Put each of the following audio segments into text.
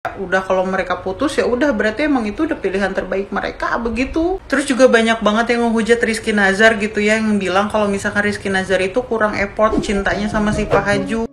Udah kalau mereka putus ya udah berarti emang itu udah pilihan terbaik mereka begitu. Terus juga banyak banget yang menghujat Rizky Nazar gitu ya, yang bilang kalau misalkan Rizky Nazar itu kurang effort cintanya sama si Pak Haju.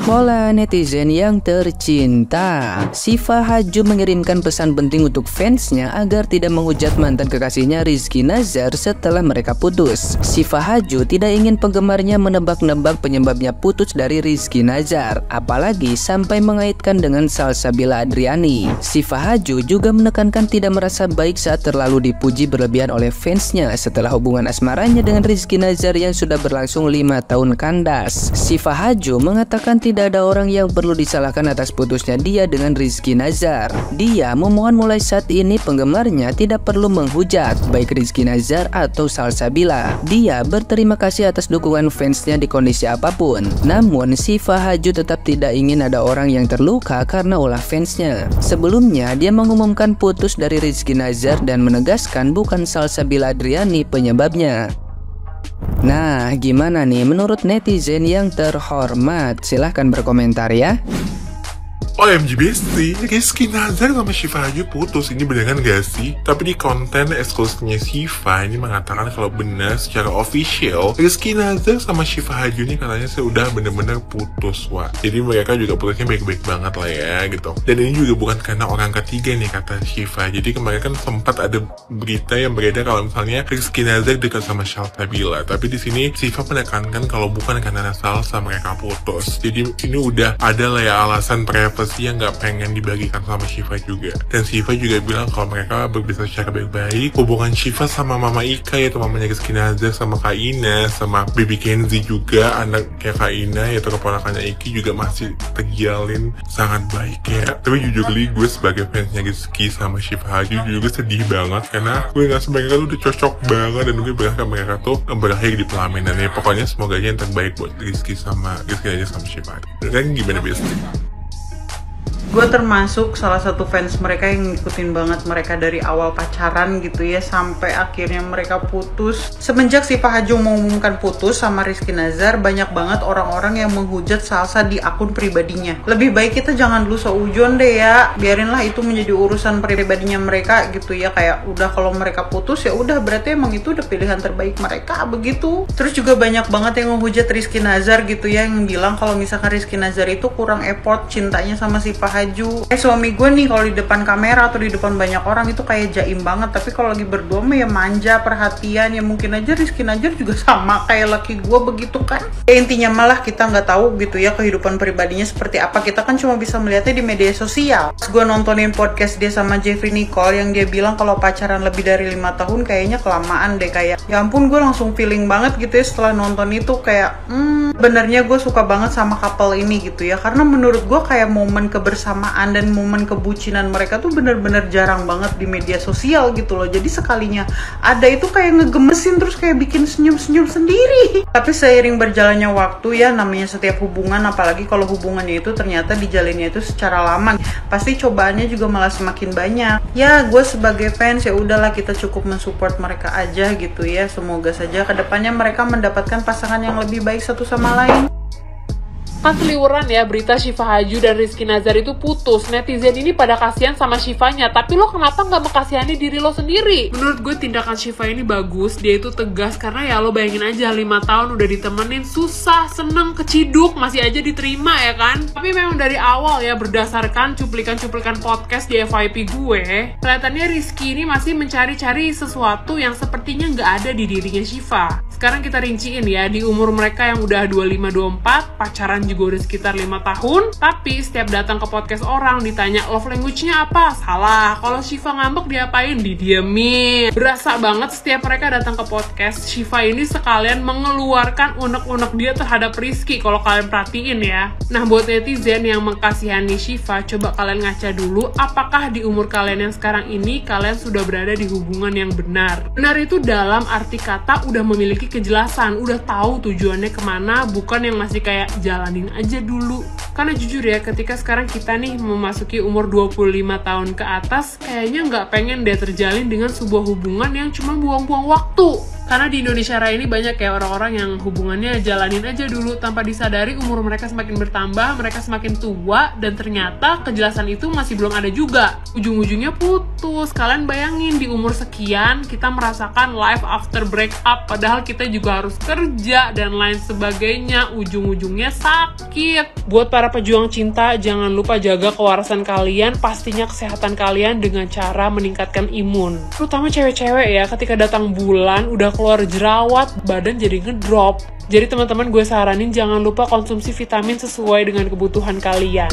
Hola netizen yang tercinta, Syifa Haju mengirimkan pesan penting untuk fansnya agar tidak menghujat mantan kekasihnya Rizky Nazar setelah mereka putus. Syifa Haju tidak ingin penggemarnya menebak-nebak penyebabnya putus dari Rizky Nazar, apalagi sampai mengaitkan dengan Salsabila Adriani. Syifa Haju juga menekankan tidak merasa baik saat terlalu dipuji berlebihan oleh fansnya setelah hubungan asmaranya dengan Rizky Nazar yang sudah berlangsung 5 tahun kandas. Syifa Haju mengatakan tidak ada orang yang perlu disalahkan atas putusnya dia dengan Rizky Nazar. Dia memohon mulai saat ini penggemarnya tidak perlu menghujat baik Rizky Nazar atau Salsabila. Dia berterima kasih atas dukungan fansnya di kondisi apapun. Namun Syifa Haju tetap tidak ingin ada orang yang terluka karena ulah fansnya. Sebelumnya dia mengumumkan putus dari Rizky Nazar dan menegaskan bukan Salsabila Adriani penyebabnya. Nah, gimana nih menurut netizen yang terhormat? Silahkan berkomentar ya. OMG Besti, Rizky Nazar sama Syifa Haju putus, ini beneran gak sih? Tapi di konten eksklusifnya Syifa ini mengatakan kalau benar secara official Rizky Nazar sama Syifa Haju ini katanya sudah bener-bener putus, wah. Jadi mereka juga putusnya baik-baik banget lah ya gitu. Dan ini juga bukan karena orang ketiga nih kata Syifa. Jadi kemarin kan sempat ada berita yang beredar kalau misalnya Rizky Nazar dekat sama Salsabila. Tapi di sini Syifa menekankan kalau bukan karena Salsa mereka putus. Jadi ini udah ada lah ya alasan privasi yang nggak pengen dibagikan sama Syifa juga. Dan Syifa juga bilang kalau mereka berpisah secara baik-baik. Hubungan Syifa sama Mama Ika, yaitu mamanya Rizky Nazar, sama Kak Ina, sama Baby Kenzi juga, anaknya Kak Ina, yaitu keponakannya Iki, juga masih terjalin sangat baik ya. Tapi jujur li, gue sebagai fansnya Rizky sama Syifa Haju juga sedih banget karena gue nggak mereka tuh udah cocok banget dan gue berharap mereka tuh berakhir di pelaminan ya. Pokoknya semoga aja yang terbaik buat Rizky Nazar sama Syifa Haju. Dan gimana Besti? Gue termasuk salah satu fans mereka yang ngikutin banget mereka dari awal pacaran gitu ya sampai akhirnya mereka putus. Semenjak Syifa Haju mengumumkan putus sama Rizky Nazar, banyak banget orang-orang yang menghujat Salsa di akun pribadinya. Lebih baik kita jangan dulu seujon deh ya, biarinlah itu menjadi urusan pribadinya mereka gitu ya. Kayak udah kalau mereka putus ya udah berarti emang itu udah pilihan terbaik mereka begitu. Terus juga banyak banget yang menghujat Rizky Nazar gitu ya, yang bilang kalau misalkan Rizky Nazar itu kurang effort cintanya sama Syifa Haju. Suami gue nih kalau di depan kamera atau di depan banyak orang itu kayak jaim banget, tapi kalau lagi berdua mah ya manja, perhatian. Ya mungkin aja Rizky Nazar juga sama kayak laki gue begitu kan. Ya intinya malah kita nggak tahu gitu ya kehidupan pribadinya seperti apa, kita kan cuma bisa melihatnya di media sosial. Gue nontonin podcast dia sama Jeffrey Nicole yang dia bilang kalau pacaran lebih dari 5 tahun kayaknya kelamaan deh. Kayak ya ampun, gue langsung feeling banget gitu ya setelah nonton itu. Kayak benernya gue suka banget sama couple ini gitu ya, karena menurut gue kayak momen kebersamaan dan momen kebucinan mereka tuh bener-bener jarang banget di media sosial gitu loh. Jadi sekalinya ada itu kayak ngegemesin, terus kayak bikin senyum-senyum sendiri. Tapi seiring berjalannya waktu ya, namanya setiap hubungan, apalagi kalau hubungannya itu ternyata dijalinnya itu secara lama, pasti cobaannya juga malah semakin banyak. Ya gue sebagai fans ya udahlah, kita cukup mensupport mereka aja gitu ya. Semoga saja kedepannya mereka mendapatkan pasangan yang lebih baik satu sama lain. Kan seliweran ya berita Syifa Haju dan Rizky Nazar itu putus. Netizen ini pada kasihan sama Syifanya, tapi lo kenapa nggak mengkasihani diri lo sendiri? Menurut gue tindakan Syifa ini bagus, dia itu tegas karena ya lo bayangin aja 5 tahun udah ditemenin, susah, seneng, keciduk, masih aja diterima ya kan? Tapi memang dari awal ya, berdasarkan cuplikan-cuplikan podcast di FYP gue, kelihatannya Rizky ini masih mencari-cari sesuatu yang sepertinya nggak ada di dirinya Syifa. Sekarang kita rinciin ya, di umur mereka yang udah 25-24, pacaran juga udah sekitar 5 tahun, tapi setiap datang ke podcast orang ditanya love language-nya apa? Salah. Kalau Syifa ngambek diapain? Didiemin. Berasa banget setiap mereka datang ke podcast, Syifa ini sekalian mengeluarkan unek-unek dia terhadap Rizky, kalau kalian perhatiin ya. Nah, buat netizen yang mengkasihani Syifa, coba kalian ngaca dulu, apakah di umur kalian yang sekarang ini, kalian sudah berada di hubungan yang benar? Benar itu dalam arti kata udah memiliki kejelasan, udah tahu tujuannya kemana, bukan yang masih kayak jalanin aja dulu. Karena jujur ya, ketika sekarang kita nih memasuki umur 25 tahun ke atas, kayaknya nggak pengen deh terjalin dengan sebuah hubungan yang cuma buang-buang waktu. Karena di Indonesia Raya ini banyak ya orang-orang yang hubungannya jalanin aja dulu tanpa disadari umur mereka semakin bertambah, mereka semakin tua, dan ternyata kejelasan itu masih belum ada juga. Ujung-ujungnya putus. Kalian bayangin di umur sekian kita merasakan life after breakup, padahal kita juga harus kerja dan lain sebagainya. Ujung-ujungnya sakit. Buat para pejuang cinta, jangan lupa jaga kewarasan kalian, pastinya kesehatan kalian dengan cara meningkatkan imun. Terutama cewek-cewek ya, ketika datang bulan udah keluar jerawat, badan jadi ngedrop. Jadi teman-teman gue saranin jangan lupa konsumsi vitamin sesuai dengan kebutuhan kalian.